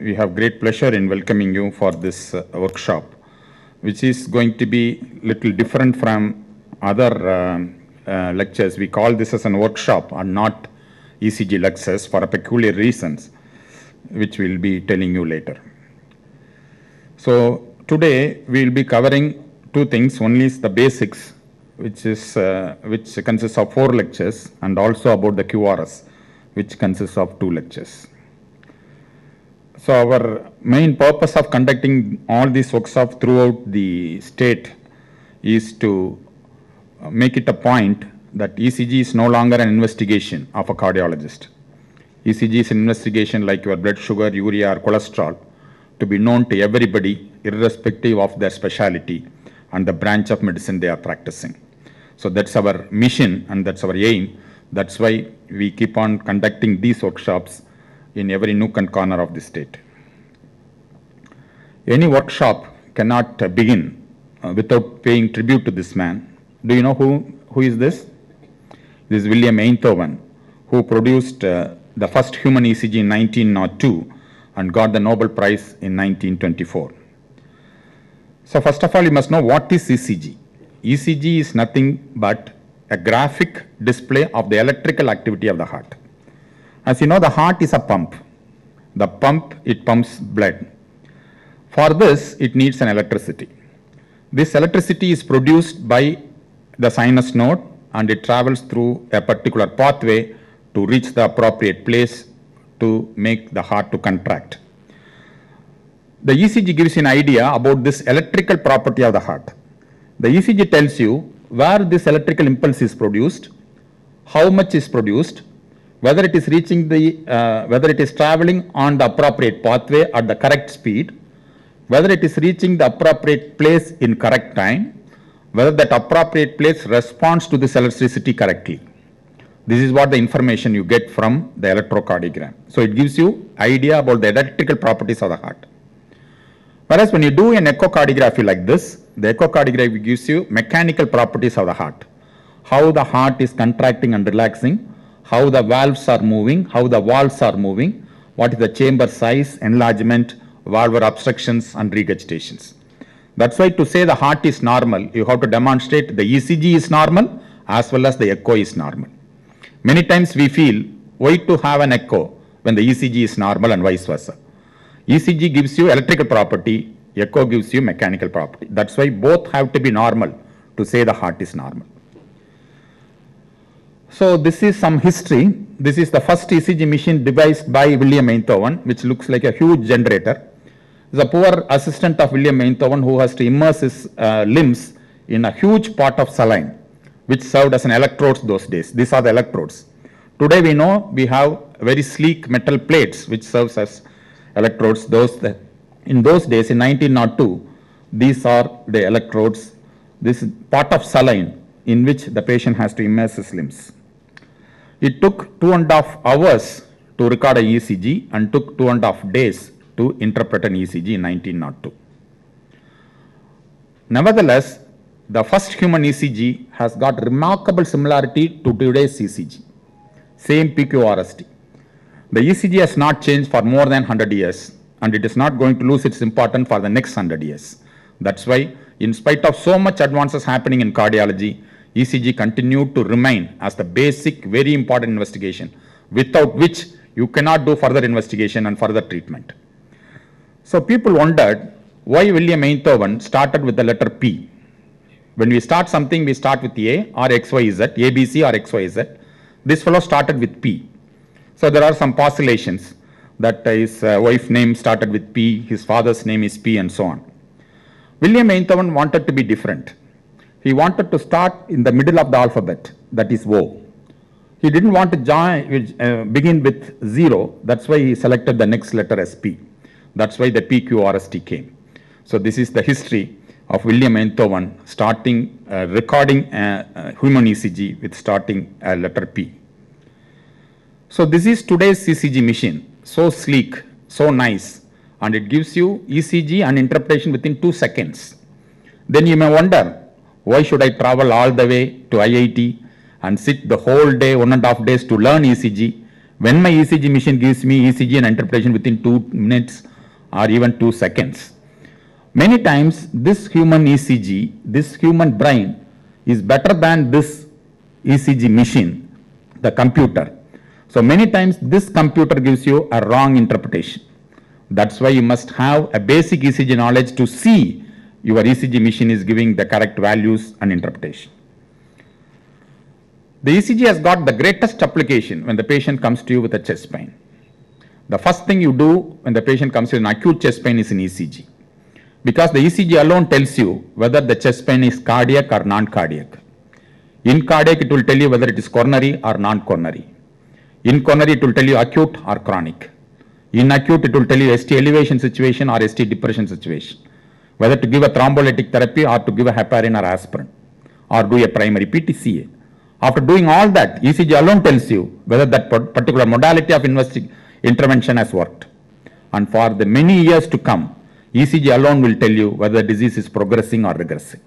we have great pleasure in welcoming you for this workshop, which is going to be little different from other lectures. We call this as an workshop and not ECG lectures for a peculiar reasons, which we'll be telling you later. So today we'll be covering two things. One is the basics, which consists of 4 lectures, and also about the QRS, which consists of 2 lectures. So our main purpose of conducting all these workshops throughout the state is to make it a point that ECG is no longer an investigation of a cardiologist. ECG is an investigation like your blood sugar, urea, or cholesterol, to be known to everybody irrespective of their specialty and the branch of medicine they are practicing. So that's our mission and that's our aim. That's why we keep on conducting these workshops in every nook and corner of the state. Any workshop cannot begin without paying tribute to this man. Do you know who is this? This is William Einthoven, who produced the first human ECG in 1902 and got the Nobel Prize in 1924. So first of all, you must know what is ECG. ECG is nothing but a graphic display of the electrical activity of the heart. As you know, the heart is a pump. The pump, it pumps blood. For this, it needs an electricity. This electricity is produced by the sinus node and it travels through a particular pathway to reach the appropriate place to make the heart to contract. The ECG gives you an idea about this electrical property of the heart. The ECG tells you where this electrical impulse is produced, how much is produced, whether it is reaching whether it is traveling on the appropriate pathway at the correct speed, whether it is reaching the appropriate place in correct time, whether that appropriate place responds to this electricity correctly. This is what the information you get from the electrocardiogram. So it gives you idea about the electrical properties of the heart. Whereas when you do an echocardiography like this, the echocardiography gives you mechanical properties of the heart. How the heart is contracting and relaxing, how the valves are moving, how the walls are moving, what is the chamber size, enlargement, valvular obstructions and regurgitations. That's why to say the heart is normal, you have to demonstrate the ECG is normal as well as the echo is normal. Many times we feel, why to have an echo when the ECG is normal and vice versa. ECG gives you electrical property, echo gives you mechanical property. That's why both have to be normal to say the heart is normal. So this is some history. This is the first ECG machine devised by William Einthoven, which looks like a huge generator. The poor assistant of William Einthoven who has to immerse his limbs in a huge pot of saline, which served as an electrodes those days. These are the electrodes. Today we know we have very sleek metal plates which serves as electrodes. In those days, in 1902, these are the electrodes. This is pot of saline in which the patient has to immerse his limbs. It took 2.5 hours to record a ECG and took 2.5 days to interpret an ECG in 1902. Nevertheless, the first human ECG has got remarkable similarity to today's ECG. Same PQRST. The ECG has not changed for more than 100 years and it is not going to lose its importance for the next 100 years. That's why, in spite of so much advances happening in cardiology, ECG continued to remain as the basic, very important investigation, without which you cannot do further investigation and further treatment. So people wondered why William Einthoven started with the letter P. When we start something, we start with A or XYZ, ABC or XYZ. This fellow started with P. So there are some postulations that his wife's name started with P, his father's name is P, and so on. William Einthoven wanted to be different. He wanted to start in the middle of the alphabet, that is O. He didn't want to begin with 0. That's why he selected the next letter as P. That's why the PQRST came. So this is the history of William Einthoven starting recording human ECG with starting a letter P. So this is today's ECG machine, so sleek, so nice, and it gives you ECG and interpretation within 2 seconds. Then you may wonder, why should I travel all the way to IIT and sit the whole day, 1.5 days to learn ECG, when my ECG machine gives me ECG and interpretation within 2 minutes or even 2 seconds. Many times this human ECG, this human brain is better than this ECG machine, the computer. So many times this computer gives you a wrong interpretation. That's why you must have a basic ECG knowledge to see your ECG machine is giving the correct values and interpretation. The ECG has got the greatest application when the patient comes to you with a chest pain. The first thing you do when the patient comes to you with an acute chest pain is an ECG. Because the ECG alone tells you whether the chest pain is cardiac or non-cardiac. In cardiac, it will tell you whether it is coronary or non-coronary. In coronary, it will tell you acute or chronic. In acute, it will tell you ST elevation situation or ST depression situation. Whether to give a thrombolytic therapy or to give a heparin or aspirin or do a primary PTCA. After doing all that, ECG alone tells you whether that particular modality of intervention has worked. And for the many years to come, ECG alone will tell you whether the disease is progressing or regressing.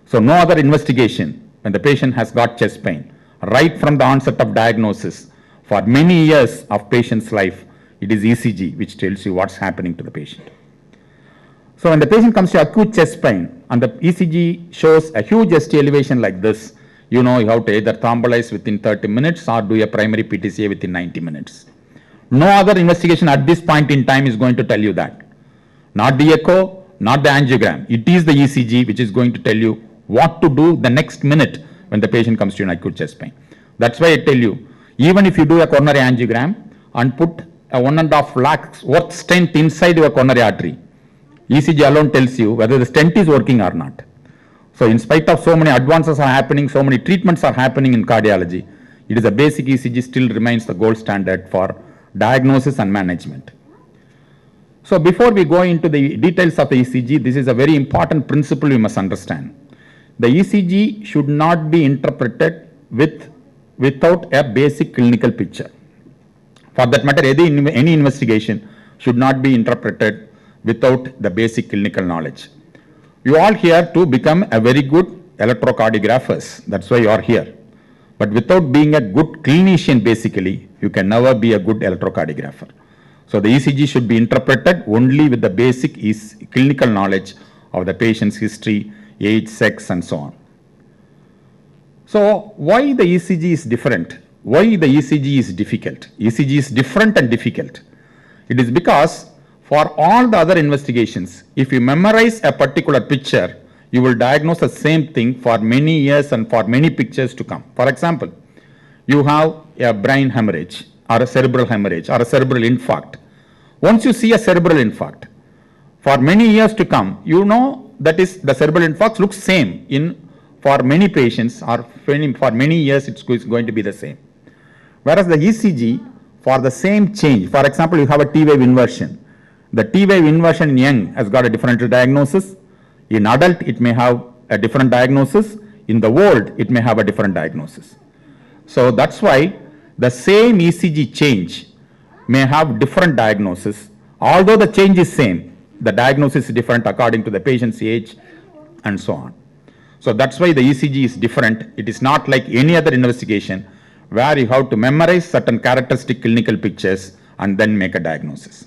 So no other investigation when the patient has got chest pain, right from the onset of diagnosis, for many years of patient's life, it is ECG which tells you what's happening to the patient. So when the patient comes to acute chest pain and the ECG shows a huge ST elevation like this, you know you have to either thrombolize within 30 minutes or do a primary PTCA within 90 minutes. No other investigation at this point in time is going to tell you that. Not the echo, not the angiogram. It is the ECG which is going to tell you what to do the next minute when the patient comes to an acute chest pain. That's why I tell you, even if you do a coronary angiogram and put a 1.5 lakhs worth stent inside your coronary artery, ECG alone tells you whether the stent is working or not. So in spite of so many advances are happening, so many treatments are happening in cardiology, it is a basic ECG still remains the gold standard for diagnosis and management. So before we go into the details of the ECG, this is a very important principle you must understand. The ECG should not be interpreted without a basic clinical picture. For that matter, any investigation should not be interpreted without the basic clinical knowledge. You all here to become a very good electrocardiographers. That's why you are here. But without being a good clinician, basically, you can never be a good electrocardiographer. So the ECG should be interpreted only with the basic clinical knowledge of the patient's history, age, sex, and so on. So why the ECG is different? Why the ECG is difficult? ECG is different and difficult. It is because for all the other investigations, if you memorize a particular picture, you will diagnose the same thing for many years and for many pictures to come. For example, you have a brain hemorrhage or a cerebral hemorrhage or a cerebral infarct. Once you see a cerebral infarct, for many years to come, you know that is the cerebral infarct looks same for many patients or for many years it's going to be the same. Whereas the ECG, for the same change, for example, you have a T-wave inversion. The T-wave inversion in young has got a differential diagnosis. In adult, it may have a different diagnosis. In the old, it may have a different diagnosis. So that's why the same ECG change may have different diagnosis. Although the change is same, the diagnosis is different according to the patient's age and so on. So that's why the ECG is different. It is not like any other investigation where you have to memorize certain characteristic clinical pictures and then make a diagnosis.